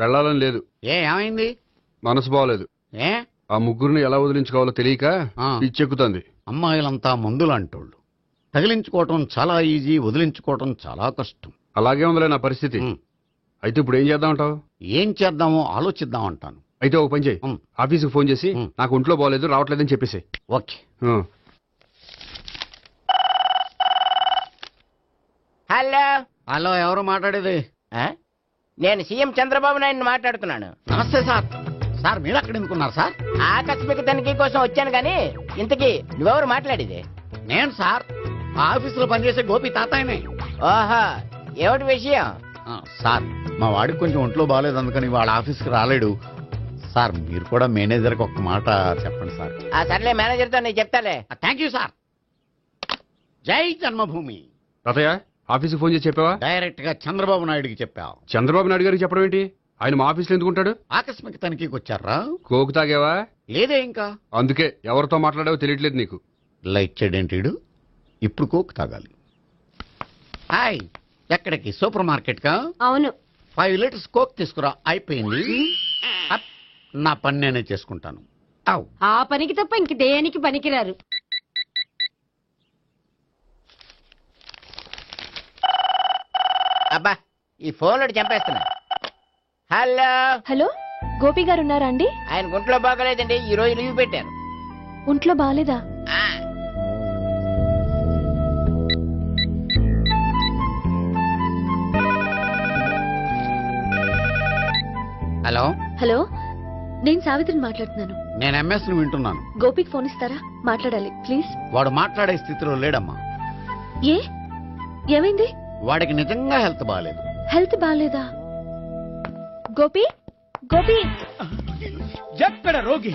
వెళ్ళాలని లేదు. ఏమైంది? మనసు బాగోలేదు. ఏ ఆ ముగ్గురిని ఎలా వదిలించుకోవాలో తెలియక పిచ్చెక్కుతుంది. అమ్మాయిలంతా మందులాంటోళ్ళు. తగిలించుకోవటం చాలా ఈజీ, వదిలించుకోవటం చాలా కష్టం. అలాగే ఉందిలే నా పరిస్థితి. అయితే ఇప్పుడు ఏం చేద్దామంటావు? ఏం చేద్దామో ఆలోచిద్దాం అంటాను. అయితే ఒక పని చేయి, ఆఫీసుకు ఫోన్ చేసి నాకు ఒంట్లో బాగోలేదు రావట్లేదని చెప్పేసి. ఓకే. హలో హలో, ఎవరు మాట్లాడేది? నేను సీఎం చంద్రబాబు నాయుడు మాట్లాడుతున్నాను. నమస్తే సార్. సార్ మీరు అక్కడ ఎందుకున్నారు సార్? ఆకస్మిక తనిఖీ కోసం వచ్చాను గాని ఇంతకీ నువ్వెవరు మాట్లాడేది? నేను సార్ ఆఫీసులో పనిచేసే గోపి తాతాయనే. ఓహో, ఏమిటి విషయం? సార్ మా వాడికి కొంచెం ఒంట్లో బాగాలేదు, అందుకని వాళ్ళ ఆఫీస్కి రాలేడు సార్. మీరు కూడా మేనేజర్కి ఒక మాట చెప్పండి సార్. సర్లే, మేనేజర్తో నేను చెప్తాలే. Thank you sir. జై జన్మభూమి. తాతయ్య ఆఫీసుకు ఫోన్ చేసి చెప్పావా? డైరెక్ట్ గా చంద్రబాబు నాయుడుకి చెప్పావు. చంద్రబాబు నాయుడు గారికి చెప్పడం ఏంటి? ఆయన మా ఆఫీసులో ఎందుకుంటాడు? ఆకస్మిక తనిఖీకి వచ్చారా? కోకు తాగావా? లేదే ఇంకా. అందుకే ఎవరితో మాట్లాడావో తెలియట్లేదు నీకు. లైట్ చేయడేంటిడు? ఇప్పుడు కోక్ తాగాలి. హాయ్, ఎక్కడికి? సూపర్ మార్కెట్ కా? అవును. 5 లీటర్స్ కోక్ తీసుకురా. అయిపోయింది. నా పని నేనే చేసుకుంటాను. ఆ పనికి తప్ప ఇంక దేనికి పనికిరారు. అబ్బా, ఈ ఫోన్లో చంపేస్తున్నా. హలో హలో, గోపి గారు ఉన్నారా అండి? ఆయన గుంట్లో బాగలేదండి, ఈ రోజు లీవ్ పెట్టారు. ఒంట్లో బాగాలేదా? హలో హలో, నేను సావిత్రిని మాట్లాడుతున్నాను. నేను ఎంఎస్ ను వింటున్నాను. గోపికి ఫోన్ ఇస్తారా? మాట్లాడాలి ప్లీజ్. వాడు మాట్లాడే స్థితిలో లేడమ్మా. ఏ ఏమైంది? వాడికి నిజంగా హెల్త్ బాగాలేదు. హెల్త్ బాగాలేదా? గోపి గోపి. ఎక్కడ రోగి,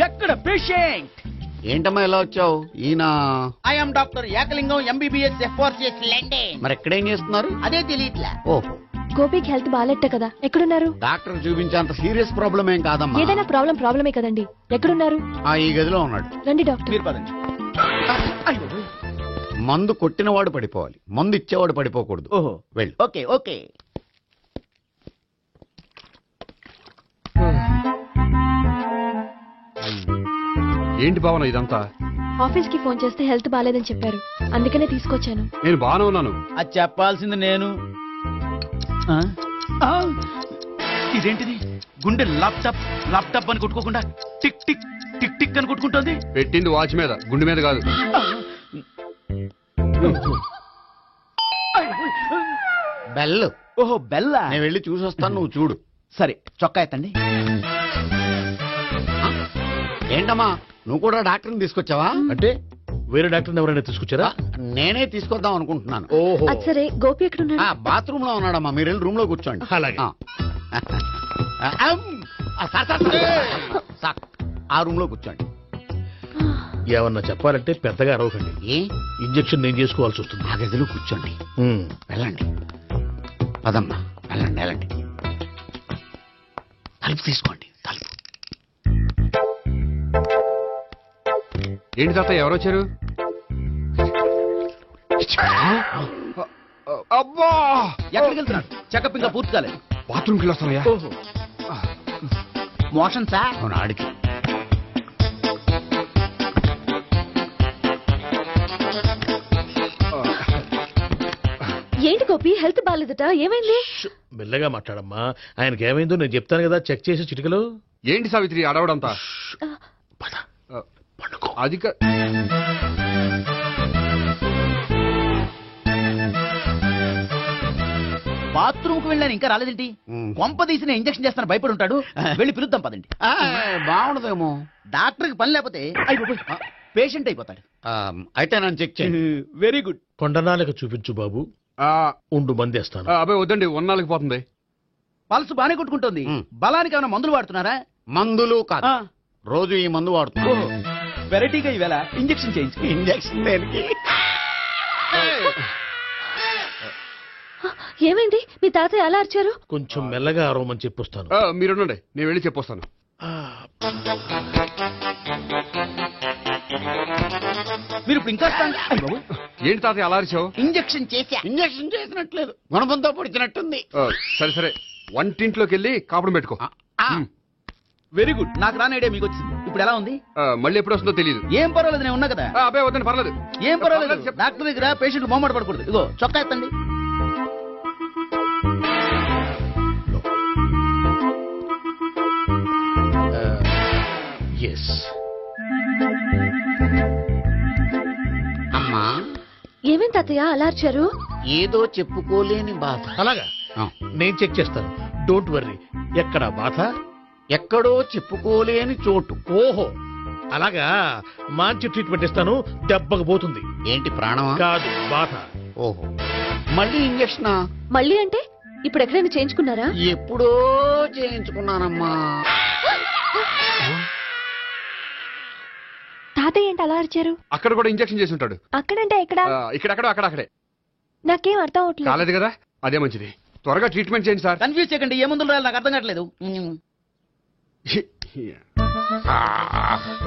ఎక్కడ పేషెంట్? ఏంటమ్మా ఇలా వచ్చావు? ఈయన I'm doctor Ekalingam, MBBS, FRCS London. మరి ఎక్కడేం చేస్తున్నారు? అదే తెలియట్లా. ఓహో, గోపికి హెల్త్ బాగాలేట కదా, ఎక్కడున్నారు? డాక్టర్ చూపించేంత సీరియస్ ప్రాబ్లం ఏం కాదమ్మా. ఏదైనా ప్రాబ్లమే కదండి. ఎక్కడున్నారు? ఈ గదిలో ఉన్నాడు. రండి డాక్టర్. మీరు పదండి. మందు కొట్టినవాడు పడిపోవాలి, మందు ఇచ్చేవాడు పడిపోకూడదు. ఓహో, వెళ్ళు. Okay okay. ఏంటి భావన ఇదంతా? ఆఫీస్ కి ఫోన్ చేస్తే హెల్త్ బాగాలేదని చెప్పారు, అందుకనే తీసుకొచ్చాను. నేను బాగానే ఉన్నాను. అది చెప్పాల్సింది నేను. ఇదేంటిది? గుండె లాప్టాప్ లాప్టాప్ అని కొట్టుకోకుండా టిక్ టిక్ టిక్ టిక్ అని కొట్టుకుంటుంది. పెట్టింది వాచ్ మీద, గుండె మీద కాదు. బెల్. ఓహో, బెల్లా. నేను వెళ్ళి చూసొస్తాను, నువ్వు చూడు. సరే, చొక్కా ఎత్తండి. ఏంటమ్మా, నువ్వు కూడా డాక్టర్ని తీసుకొచ్చావా? అంటే వేరే డాక్టర్ ఎవరైనా తీసుకొచ్చారా? నేనే తీసుకొద్దాం అనుకుంటున్నాను. ఓహో, సరే, గోపి ఎక్కడున్నాడు? బాత్రూమ్ లో ఉన్నాడమ్మా, మీరు వెళ్ళి రూమ్ లో కూర్చోండి. అలాగే. ఆ రూమ్ లో కూర్చోండి. ఏమన్నా చెప్పాలంటే పెద్దగా అరవకండి. ఏ ఇంజెక్షన్ నేను చేసుకోవాల్సి వస్తుంది. ఆ గదిలో కూర్చోండి. వెళ్ళండి, పదమ్మా, వెళ్ళండి వెళ్ళండి. తలుపు తీసుకోండి, తలుపు. ఏంటి తాత ఎవరు వచ్చారు? అబ్బా, ఎక్కడికి వెళ్తున్నాడు? చెకప్ ఇంకా పూర్తి కాలేదు. బాత్రూమ్కి వెళ్ళొస్తానయ్యా. ఓహో, మోషన్ సార్. అవును, ఆడికి. ఏంటి గోపి, హెల్త్ బాగాలేదట, ఏమైంది? మెల్లగా మాట్లాడమ్మా. ఆయనకి ఏమైందో నేను చెప్తాను కదా, చెక్ చేసి చిటికలో. ఏంటి సావిత్రి అడవడంతా? అది బాత్రూమ్ కు వెళ్ళాను, ఇంకా రాలేదేంటి? కొంప తీసిన ఇంజక్షన్ చేస్తాను భయపడి ఉంటాడు. వెళ్ళి పిలుద్దాం పదండి. బాగుండదేమో. డాక్టర్కి పని లేకపోతే పేషెంట్ అయిపోతాడు. అయితే నన్ను చెక్ చేయండి. Very good. కొండనాలకు చూపించు బాబు. ఉండు, మందేస్తాను. అబ్బాయి వద్దండి, ఉన్నాళ్ళకి పోతుంది. పల్స్ బానే కొట్టుకుంటుంది. బలానికి ఏమైనా మందులు వాడుతున్నారా? మందులు కాదు, రోజు ఈ మందు వాడుతున్నా. వెరైటీగా ఈవేళ ఇంజక్షన్ చేయించు. ఇంజక్షన్ దేనికి? ఏమైంది? మీ తాతయ్య అలా అరిచారు? కొంచెం మెల్లగా అరవమని చెప్పొస్తాను. మీరుండండి, నేను వెళ్ళి చెప్పొస్తాను. మీరు ఇప్పుడు ఇంకా ఏంటి తాతయ్య అలా అరిచావు? ఇంజక్షన్ చేసినట్లేదు, గుణపంతో పొడిచినట్టుంది. సరే సరే, వంటింట్లోకి వెళ్ళి కాపురం పెట్టుకో. Very good. నాకు రాని ఐడియా మీకు వచ్చింది. ఇప్పుడు ఎలా ఉంది? మళ్ళీ ఎప్పుడు వస్తుందో తెలియదు. ఏం పర్వాలేదు, నేను ఉన్నా కదా. అబ్బాయి వద్దని పర్లేదు. ఏం పర్వాలేదు. డాక్టర్ దగ్గర పేషెంట్ మొహమాట పడకూడదు. ఇగో చొక్కా ఎత్తండి. ఎస్. అమ్మా ఏమేం తాతయ్య అలా అరిచారు? ఏదో చెప్పుకోలేని బాధ. అలాగా ఆ, నేను చెక్ చేస్తాను. Don't worry. ఎక్కడ బాధ? ఎక్కడో చెప్పుకోలేని చోటు. ఓహో అలాగా. మంచి ట్రీట్మెంట్ ఇస్తాను, దెబ్బకు పోతుంది. ఏంటి ప్రాణమా? కాదు, బాధ. ఓహో మళ్ళీ ఇంజక్షనా? మళ్ళీ అంటే ఇప్పుడు ఎక్కడైనా చేయించుకున్నారా? ఎప్పుడో చేయించుకున్నానమ్మా. తాతయ్య ఏంటి అలా అరిచారు? అక్కడ కూడా ఇంజక్షన్ చేసి ఉంటాడు. అక్కడంటే ఎక్కడ? ఇక్కడెక్కడో అక్కడక్కడే. నాకేం అర్థం అవట్లేదు. కాలేదు కదా, అదే మంచిది. త్వరగా ట్రీట్మెంట్ చేయండి సార్. కన్ఫ్యూజ్ చేయకండి. ఏ మందులు రాయాలి నాకు అర్థం కావట్లేదు.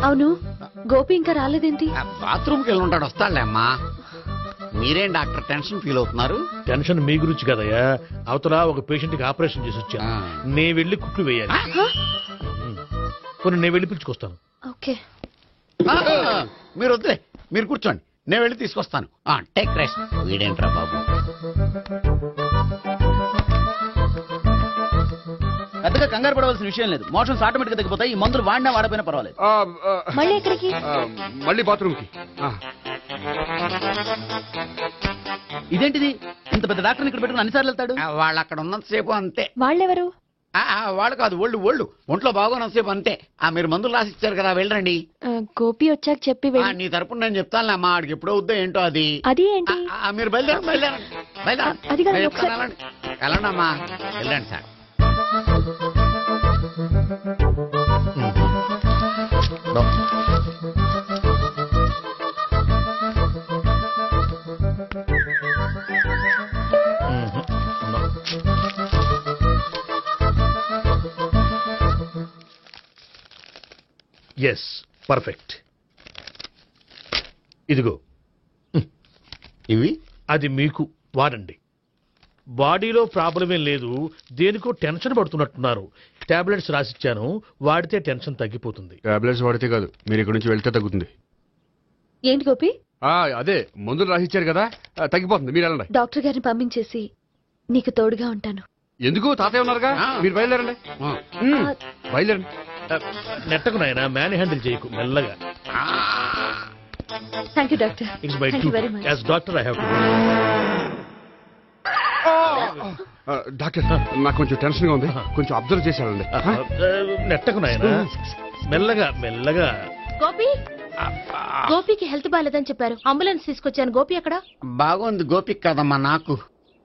అవును, గోపి ఇంకా రాలేదేంటి? బాత్రూమ్కి వెళ్ళి ఉంటాడు, వస్తాడులే అమ్మా. మీరేం డాక్టర్ టెన్షన్ ఫీల్ అవుతున్నారు? టెన్షన్ మీ గురించి కదయ్యా. అవతల ఒక పేషెంట్ కి ఆపరేషన్ చేసి వచ్చాను. నే వెళ్ళి కుట్లు వేయాలి. కొన్ని నేను వెళ్ళి పిలుచుకొస్తాను. ఓకే. మీరు వద్దులే, మీరు కూర్చోండి, నేను వెళ్ళి తీసుకొస్తాను. Take rest. వీడేంట్రా బాబు. పెద్దగా కంగారు పడవలసిన విషయం లేదు. మోషన్స్ ఆటోమేటిక్ గా తగ్గిపోతాయి. ఈ మందులు వాడినా వాడపోయినా పర్వాలేదు. మళ్ళీ ఎక్కడికి? మళ్ళీ బాత్రూమ్ కి. ఇదేంటిది? ఇంత పెద్ద డాక్టర్ ఇక్కడ పెట్టుకుని అన్నిసార్లు వెళ్తాడు? వాళ్ళు అక్కడ ఉన్నంతసేపు అంతే. వాళ్ళెవరు? వాళ్ళు కాదు, ఒళ్ళు ఒంట్లో బాగోనంతసేపు అంతే. మీరు మందులు రాసిచ్చారు కదా, వెళ్ళండి. గోపి వచ్చాక చెప్పి నీ తరపున నేను చెప్తానులే అమ్మా. ఆడికి ఎప్పుడో వద్దో ఏంటో అది. అది ఏంటి? మీరు బయలుదేరండి. అది కాదు, వెళ్ళండి అమ్మా, వెళ్ళండి సార్. Yes, perfect. ఇదిగో ఇవి అది మీకు వాడండి. బాడీలో ప్రాబ్లం ఏం లేదు, దేనికో టెన్షన్ పడుతున్నట్టున్నారు. టాబ్లెట్స్ రాసిచ్చాను, వాడితే టెన్షన్ తగ్గిపోతుంది. టాబ్లెట్స్ వాడితే కాదు, మీరు ఇక్కడ నుంచి వెళ్తే తగ్గుతుంది. ఏంటి గోపి? అదే మందులు రాసిచ్చారు కదా, తగ్గిపోతుంది. మీరు వెళ్ళండి. డాక్టర్ గారిని పంపించేసి నీకు తోడుగా ఉంటాను. ఎందుకు? తాతయ్య ఉన్నారుగా, మీరు బయలుదేరండి. బయలుదేరండి. నెట్టకు నాయన, మ్యాన్ హ్యాండిల్ చేయకు, మెల్లగా. Thank you doctor. It's my thank you very much. As doctor I have to. Doctor, నాకు కొంచెం టెన్షన్ గా ఉంది, కొంచెం అబ్జర్వ్ చేసేయాలండి. నెట్టకు నాయన, మెల్లగా మెల్లగా. గోపి, గోపికి హెల్త్ బాగాలేదని చెప్పారు, అంబులెన్స్ తీసుకొచ్చాను. గోపి ఎక్కడ? బాగుంది గోపిక్ కదమ్మా నాకు.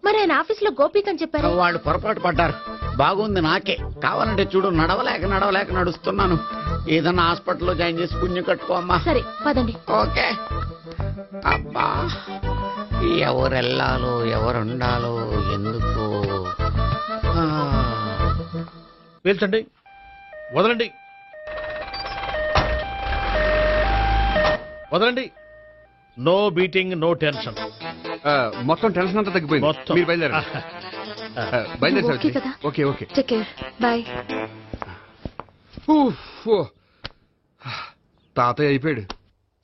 మరి ఆయన ఆఫీస్ లో గోపిక్ అని చెప్పారు. వాళ్ళు పొరపాటు పడ్డారు. బాగుంది నాకే. కావాలంటే చూడు, నడవలేక నడుస్తున్నాను. ఏదన్నా హాస్పిటల్లో జాయిన్ చేసి పుణ్యం కట్టుకోమ్మా. సరే పదండి. ఓకే. అబ్బా, ఎవరెళ్ళాలో ఎవరుండాలో ఎందుకు. పీల్చండి, వదలండి, వదలండి. No beating, no tension. మొత్తం టెన్షన్ అంతా తగ్గిపోయింది. మొత్తం. మీరు బయలుదేరండి. ఓకే కదా? Okay okay. Take care. Bye. తాతయ్య అయిపోయాడు.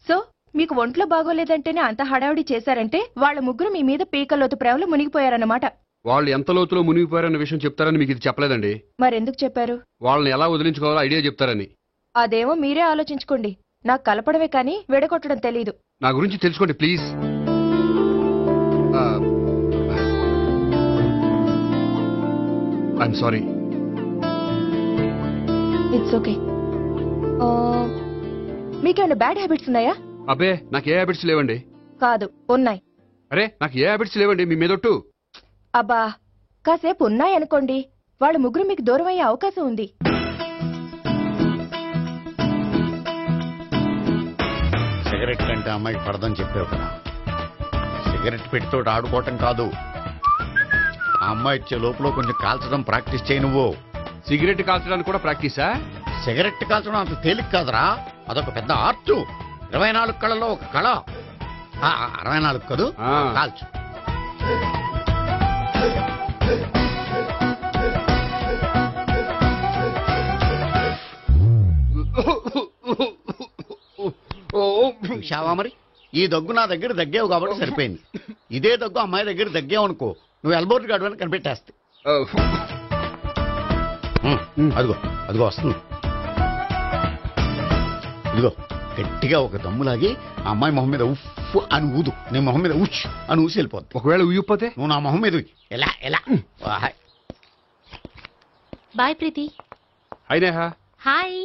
సో మీకు ఒంట్లో బాగోలేదంటేనే అంత హడావుడి చేశారంటే వాళ్ళ ముగ్గురు మీ మీద పీకల్లోతు ప్రేమలో మునిగిపోయారన్నమాట. వాళ్ళు ఎంత లోతులో మునిగిపోయారన్న విషయం చెప్తారని మీకు ఇది చెప్పలేదండి. మరెందుకు చెప్పారు? వాళ్ళని ఎలా వదిలించుకోవాలో ఐడియా చెప్తారని. అదేమో మీరే ఆలోచించుకోండి. నాకు కలపడమే కానీ విడగొట్టడం తెలీదు. నా గురించి తెలుసుకోండి please. I'm sorry. It's okay. మీకేమైనా బ్యాడ్ హ్యాబిట్స్ ఉన్నాయా? అబ్బే, నాకు ఏ హ్యాబిట్స్ లేవండి. కాదు, ఉన్నాయి. అరే, నాకు ఏ హ్యాబిట్స్ లేవండి, మీ మీదొట్టు. అబ్బా, కాసేపు ఉన్నాయనుకోండి, వాళ్ళ ముగ్గురు మీకు దూరం అయ్యే అవకాశం ఉంది. సిగరెట్ కంటే అమ్మాయికి పడదని చెప్పావు కదా. సిగరెట్ పెట్టితో ఆడుకోవటం కాదు, ఆ అమ్మాయి ఇచ్చే లోపల కొంచెం కాల్చడం ప్రాక్టీస్ చేయి నువ్వు. సిగరెట్ కాల్చడానికి కూడా ప్రాక్టీసా? సిగరెట్ కాల్చడం అంత తేలిక కాదురా, అదొక పెద్ద ఆర్ట్. 24 కళలో ఒక కళ. 64 కదూ, కాల్చు. చూశావా మరి ఈ దగ్గు నా దగ్గర దగ్గేవు కాబట్టి సరిపోయింది. ఇదే దగ్గు అమ్మాయి దగ్గర దగ్గేవు అనుకో, నువ్వు ఎల్బోర్డ్ గార్డు అని కనిపెట్టేస్తే. అదిగో అదిగో వస్తుంది. ఇదిగో గట్టిగా ఒక దమ్ములాగి ఆ అమ్మాయి మొహం మీద ఉఫ్ అని ఊదు, నీ మొహం మీద ఉచ్ అని ఊసి వెళ్ళిపోద్ది. ఒకవేళ ఉయ్యిపోతే నువ్వు నా మొహం మీద ఎలా ఎలా. బాయ్ ప్రీతి. అయినా హాయ్.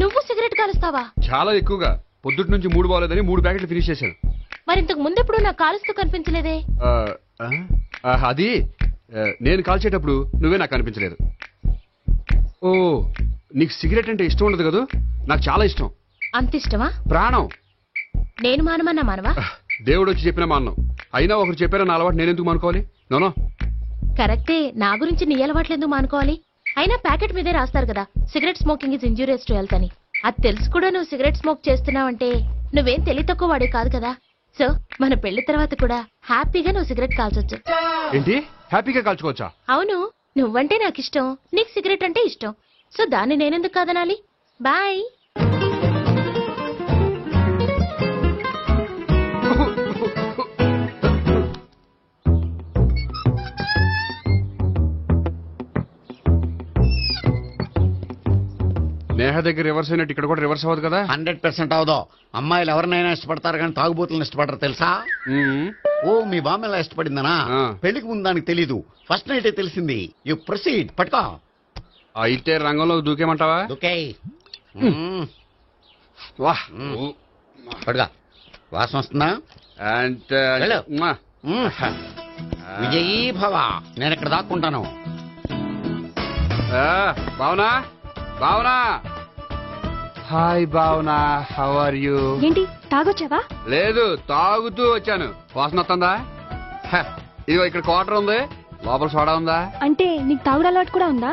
నువ్వు సిగరెట్ కాలుస్తావా? చాలా ఎక్కువగా. పొద్దుటి నుంచి 3 బాగోలేదని 3 ప్యాకెట్లు ఫినిష్ చేశాను. మరి ఇంతకు ముందెప్పుడు నాకు కాలుస్తూ కనిపించలేదే? అది నేను కాల్చేటప్పుడు నువ్వే నాకు కనిపించలేదు. ఓ, నీకు సిగరెట్ అంటే ఇష్టం ఉండదు కదా? నాకు చాలా ఇష్టం. అంత ఇష్టమా? ప్రాణం. నేను మానమన్నా మానవా? దేవుడు వచ్చి చెప్పినా మానం. అయినా ఒకరు చెప్పారా నా అలవాటు నేనెందుకు మానుకోవాలి? నోనో. కరెక్టే, నా గురించి నీ అలవాట్లు ఎందుకు మానుకోవాలి? అయినా ప్యాకెట్ మీదే రాస్తారు కదా, cigarette smoking is injurious to health అని. అది తెలుసు కూడా నువ్వు సిగరెట్ స్మోక్ చేస్తున్నావంటే నువ్వేం తెలివి తక్కువ వాడే కాదు కదా. సో మన పెళ్లి తర్వాత కూడా హ్యాపీగా నువ్వు సిగరెట్ కాల్చొచ్చు. ఏంటి? హ్యాపీగా కాల్చుకోవచ్చా? అవును, నువ్వంటే నాకు ఇష్టం, నీకు సిగరెట్ అంటే ఇష్టం. సో దాన్ని నేనెందుకు కాదనాలి? బాయ్. నేహ దగ్గర రివర్స్ అయినట్టు ఇక్కడ కూడా రివర్స్ అవ్వదు కదా? 100% అవదో. అమ్మాయిలు ఎవరినైనా ఇష్టపడతారు కానీ తాగుబోతులను ఇష్టపడరు తెలుసా? ఓ, మీ బామ్మ ఎలా ఇష్టపడిందనా? పెళ్లికి ముందు దానికి తెలీదు, ఫస్ట్ నైటే తెలిసింది. You proceed. పట్టుకో. అయితే రంగంలో దూకేమంటావా? ఓకే. వాహ్, పట్టుగా. వాసన వస్తుందా? వెళ్ళు. విజయీ భవ. నేను ఇక్కడ దాక్కుంటాను. Bhavana, Bhavana. Hi Bhavana, how are you? ఏంటి తాగొచ్చావా? లేదు, తాగుతూ వచ్చాను. వాసన వస్తుందా? ఇదిగో ఇక్కడ క్వార్టర్ ఉంది, లోపల సోడా ఉందా? అంటే నీకు తాగుడు అలవాటు కూడా ఉందా?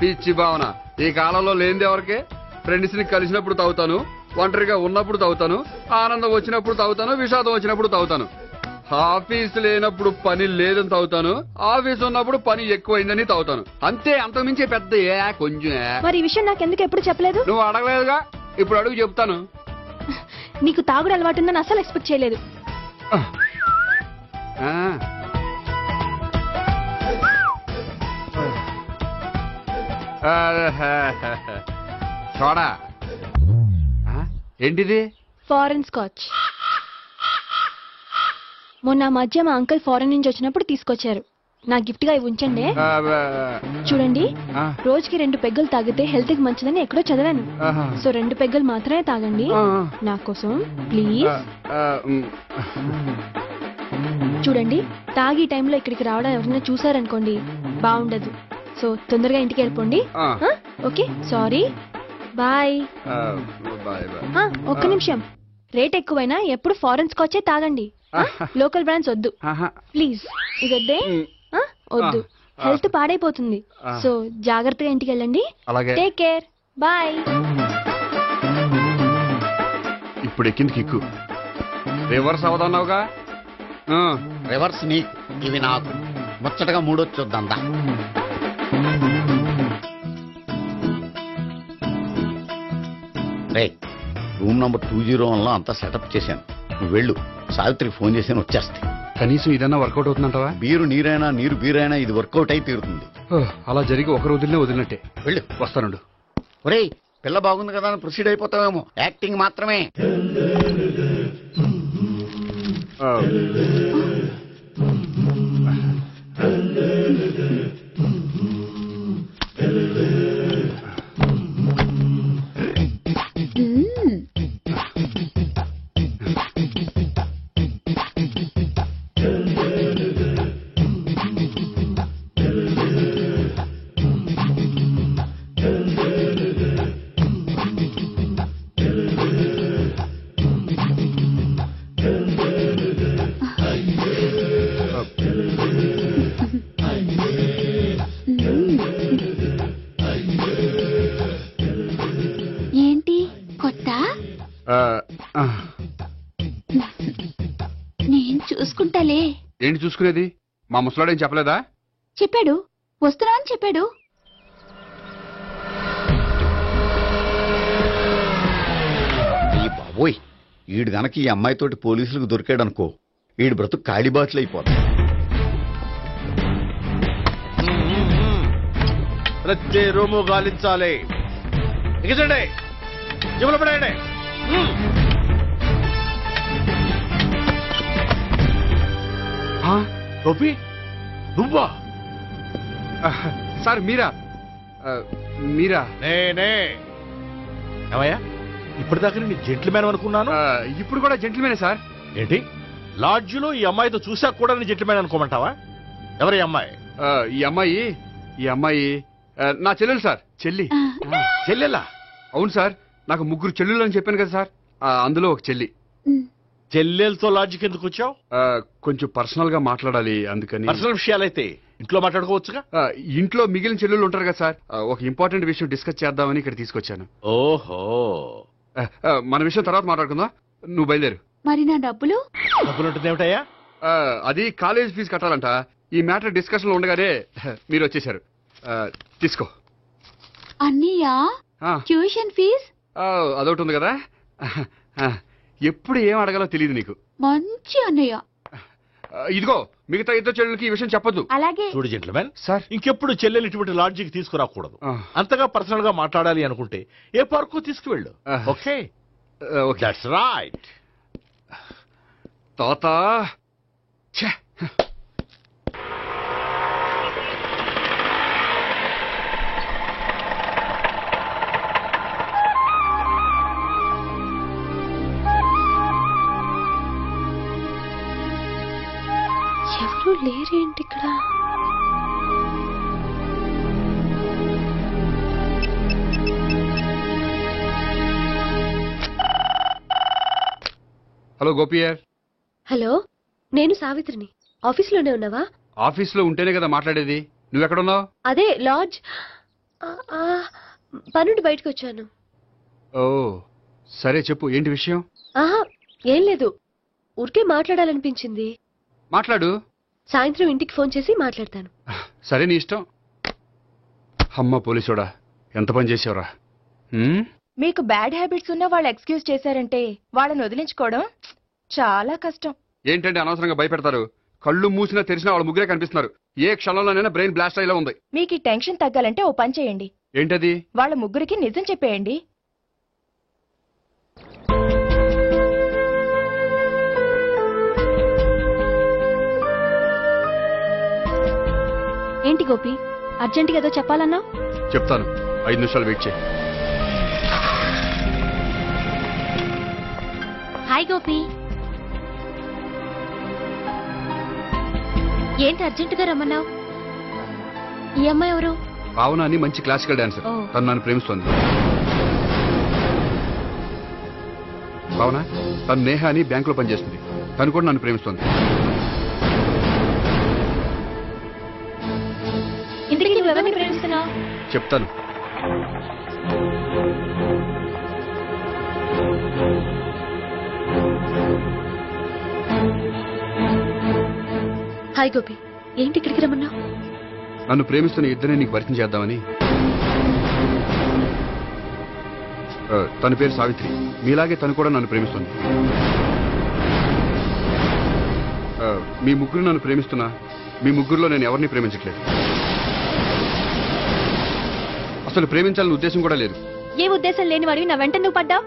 పిచ్చి భావన, ఈ కాలంలో లేనిది ఎవరికి? ఫ్రెండ్స్ ని కలిసినప్పుడు తాగుతాను, ఒంటరిగా ఉన్నప్పుడు తాగుతాను, ఆనందం వచ్చినప్పుడు తాగుతాను, విషాదం వచ్చినప్పుడు తాగుతాను. ఆఫీస్ లేనప్పుడు పని లేదని తాగుతాను, ఆఫీస్ ఉన్నప్పుడు పని ఎక్కువైందని తాగుతాను. అంతే, అంతకుమించే పెద్ద కొంచెం. మరి ఈ విషయం నాకెందుకు ఎప్పుడు చెప్పలేదు? నువ్వు అడగలేదుగా, ఇప్పుడు అడుగు చెప్తాను. నీకు తాగుడు అలవాటు ఉందని అసలు ఎక్స్పెక్ట్ చేయలేదు. చూడా, ఏంటిది? Foreign scotch. మొన్న మధ్య మా అంకుల్ ఫారెన్ నుంచి వచ్చినప్పుడు తీసుకొచ్చారు. నా గిఫ్ట్ గా ఇవి ఉంచండి. చూడండి, రోజుకి 2 పెగ్గులు తాగితే హెల్త్ కి మంచిదని ఎక్కడో చదివాను. సో 2 పెగ్గులు మాత్రమే తాగండి నా కోసం ప్లీజ్. చూడండి, తాగి టైంలో ఇక్కడికి రావడం ఎవరైనా చూసారనుకోండి బాగుండదు. సో తొందరగా ఇంటికి వెళ్ళిపోండి. Okay, sorry, bye. ఒక్క నిమిషం, రేట్ ఎక్కువైనా ఎప్పుడు ఫారెన్ స్కాచే తాగండి, లోకల్ బ్రాండ్స్ వద్దు ప్లీజ్. ఇదొద్దే, వద్దు, హెల్త్ పాడైపోతుంది. సో జాగ్రత్తగా ఇంటికి వెళ్ళండి. Take care, bye. ఇప్పుడు ఎక్కింది కిక్కు. రివర్స్ అవదన్నావుగా? రివర్స్ నీకు, ఇవి నాకు. ముచ్చటగా మూడొచ్చు చూద్దాందా. రే, రూమ్ నంబర్ 201 లో అంతా సెటప్ చేశాను. నువ్వు వెళ్ళు, సావిత్రికి ఫోన్ చేసి వచ్చేస్తాయి. కనీసం ఇదన్నా వర్కౌట్ అవుతుందంటావా? బీరు నీరైనా నీరు బీరైనా ఇది వర్కౌట్ అయి తీరుతుంది. అలా జరిగి ఒకరు వదిలినట్టే. వెళ్ళు, వస్తానుండు. ఒరేయ్, పిల్ల బాగుంది కదా అని ప్రొసీడ్ అయిపోతావేమో. యాక్టింగ్ మాత్రమే. ఏంటి కొత్త? నేను చూసుకుంటాలే. ఏంటి చూసుకునేది? మా ముసలాడేం చెప్పలేదా? చెప్పాడు, వస్తున్నా అని చెప్పాడు. బాబోయ్, ఈడు గనక ఈ అమ్మాయితోటి పోలీసులకు దొరికాడనుకో, ఈడు బ్రతుకు కాళీబాట్లు అయిపోతుంది. ప్రతి రూము గాలించాలి. ఎగచండి, చెవులు పడేయండి. గోపి నువ్వా? సార్ మీరా? మీరా? నేనే. ఏమయ్యా, ఇప్పటిదాకా నేను జెంట్లమ్యాన్ అనుకున్నాను. ఇప్పుడు కూడా జెంటిల్మేనే సార్. ఏంటి, లాడ్జిలో ఈ అమ్మాయితో చూసాక కూడా నేను జెంట్లమ్యాన్ అనుకోమంటావా? ఎవరి అమ్మాయి? ఈ అమ్మాయి నా చెల్లెలు సార్. చెల్లి. చెల్లెలా? అవును సార్, నాకు 3 చెల్లెలు అని చెప్పాను కదా సార్, అందులో ఒక చెల్లి. చెల్లెలతో లాడ్జికి ఎందుకు వచ్చావు? కొంచెం పర్సనల్ గా మాట్లాడాలి అందుకని. పర్సనల్ విషయాలైతే ఇంట్లో మాట్లాడుకోవచ్చుగా. ఇంట్లో మిగిలిన చెల్లెలు ఉంటారు కదా సార్, ఒక ఇంపార్టెంట్ విషయం డిస్కస్ చేద్దామని ఇక్కడ తీసుకొచ్చాను. ఓహో, మన విషయం తర్వాత మాట్లాడుకుందాం, నువ్వు బయలుదేరు. మరి నా డబ్బులు? డబ్బులు ఉంటుంది ఏమిటయ్యా? అది కాలేజ్ ఫీజు కట్టాలంట. ఈ మ్యాటర్ డిస్కషన్ లో ఉండగానే మీరు వచ్చేసారు. తీసుకో. అన్నయ్యా, ట్యూషన్ ఫీజ్? అదొకటి ఉంది కదా. ఎప్పుడు ఏం అడగాలో తెలియదు నీకు. మంచి అన్నయ్య. ఇదిగో, మిగతా 2 చెల్లెలకి ఈ విషయం చెప్పొద్దు. అలాగే. చూడు జెంట్లమ్యాన్, సార్, ఇంకెప్పుడు చెల్లెలు ఇటువంటి లాడ్జికి తీసుకురాకూడదు. అంతగా పర్సనల్ గా మాట్లాడాలి అనుకుంటే ఏ పార్కు తీసుకువెళ్ళు. Okay, that's right. తాత ఎవరు లేరేంటి ఇక్కడ? హలో గోపియర్. హలో, నేను సావిత్రిని. ఆఫీస్లోనే ఉన్నావా? ఆఫీస్లో ఉంటేనే కదా మాట్లాడేది. నువ్వెక్కడున్నావు? అదే లాడ్జ్. పనుండి బయటకు వచ్చాను. ఓ సరే, చెప్పు, ఏంటి విషయం? ఆహా, ఏం లేదు, ఊరికే మాట్లాడాలనిపించింది. మాట్లాడు. సాయంత్రం ఇంటికి ఫోన్ చేసి మాట్లాడతాను. సరే, నీ ఇష్టం. అమ్మ పోలీసోడా, ఎంత పని చేసావురా. మీకు బ్యాడ్ హ్యాబిట్స్ ఉన్న వాళ్ళు ఎక్స్క్యూజ్ చేశారంటే వాళ్ళని వదిలించుకోవడం చాలా కష్టం. ఏంటంటే అనవసరంగా భయపెడతారు. కళ్ళు మూసినా తెరిచినా వాళ్ళ ముగ్గురే కనిపిస్తున్నారు. ఏ క్షణంలోనైనా బ్రెయిన్ బ్లాస్ట్ అయ్యేలా ఉంది. మీకు ఈ టెన్షన్ తగ్గాలంటే ఓ పని చేయండి. ఏంటది? వాళ్ళ ముగ్గురికి నిజం చెప్పేయండి. ఏంటి గోపి, అర్జెంటుగా ఏదో చెప్పాలన్నా? చెప్తాను, 5 నిమిషాలు వెయిట్ చేయి. హాయ్ గోపి. ఏంటి అర్జెంటుగా రమ్మన్నావు? ఈ అమ్మాయి ఎవరు? భావన అని మంచి క్లాసికల్ డాన్సర్. తను నన్ను ప్రేమిస్తోంది. భావన, తను నేహ అని బ్యాంకులో పనిచేస్తుంది. తను కూడా నన్ను ప్రేమిస్తోంది. ఇంతకీ నువ్వెవరిని ప్రేమిస్తున్నావు? చెప్తాను. హాయ్ గోపి, ఏంటి ఇక్కడికి రమ్మన్నావు? నన్ను ప్రేమిస్తున్న ఇద్దరిని నీకు పరిచయం చేద్దామని. తన పేరు సావిత్రి. మీలాగే తను కూడా నన్ను ప్రేమిస్తుంది. మీ ముగ్గురు నన్ను ప్రేమిస్తున్నా, మీ ముగ్గురులో నేను ఎవరిని ప్రేమించట్లేదు. అసలు ప్రేమించాలని ఉద్దేశం కూడా లేదు. ఏ ఉద్దేశం లేని వాడివి నా వెంట నువ్వు పడ్డావు?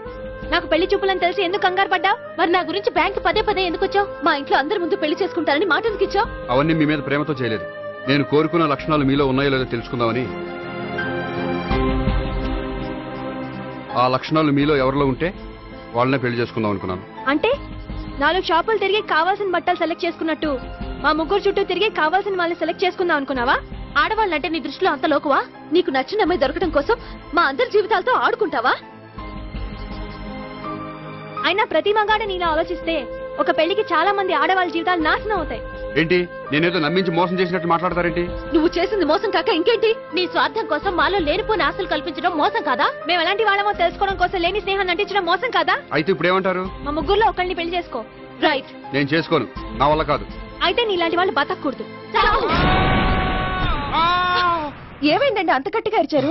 నాకు పెళ్లి చూపులని తెలిసి ఎందుకు కంగారు పడ్డావు? మరి నా గురించి బ్యాంక్ పదే ఎందుకు వచ్చావు? మా ఇంట్లో అందరి ముందు పెళ్లి చేసుకుంటారని మాట ఎందుకు ఇచ్చావు? అవన్నీ మీ మీద ప్రేమతో చేయలేదు. నేను కోరుకున్న లక్షణాలు మీలో ఉన్నాయో లేదో తెలుసుకుందామని. ఆ లక్షణాలు మీలో ఎవరిలో ఉంటే వాళ్ళనే పెళ్లి చేసుకుందాం అనుకున్నాను. అంటే 4 షాపులు తిరిగి కావాల్సిన బట్టలు సెలెక్ట్ చేసుకున్నట్టు మా ముగ్గురు చుట్టూ తిరిగి కావాల్సిన వాళ్ళని సెలెక్ట్ చేసుకుందాం అనుకున్నావా? ఆడవాళ్ళంటే నీ దృష్టిలో అంత లోకువా? నీకు నచ్చిన అమ్మాయి దొరకడం కోసం మా అందరి జీవితాలతో ఆడుకుంటావా? అయినా ప్రతి మగాడ నీలా ఆలోచిస్తే ఒక పెళ్లికి చాలా మంది ఆడవాళ్ళ జీవితాలు నాశనం అవుతాయి. ఏంటి, నేనేదో నమ్మించి మోసం చేసినట్టు మాట్లాడతారేంటి? నువ్వు చేసింది మోసం కాక ఇంకేంటి? నీ స్వార్థం కోసం మాలో లేనిపోని ఆశలు కల్పించడం మోసం కాదా? మేము ఎలాంటి వాళ్ళమో తెలుసుకోవడం కోసం లేని స్నేహాన్ని నటించడం మోసం కాదా? అయితే ఇప్పుడు ఏమంటారు? మా ముగ్గురులో ఒకరిని పెళ్లి చేసుకో. రైట్. నేను చేసుకోను, నా వల్ల కాదు. అయితే నీలాంటి వాళ్ళు బతకూడదు. ఏమైందండి అంత గట్టిగా అరిచారు?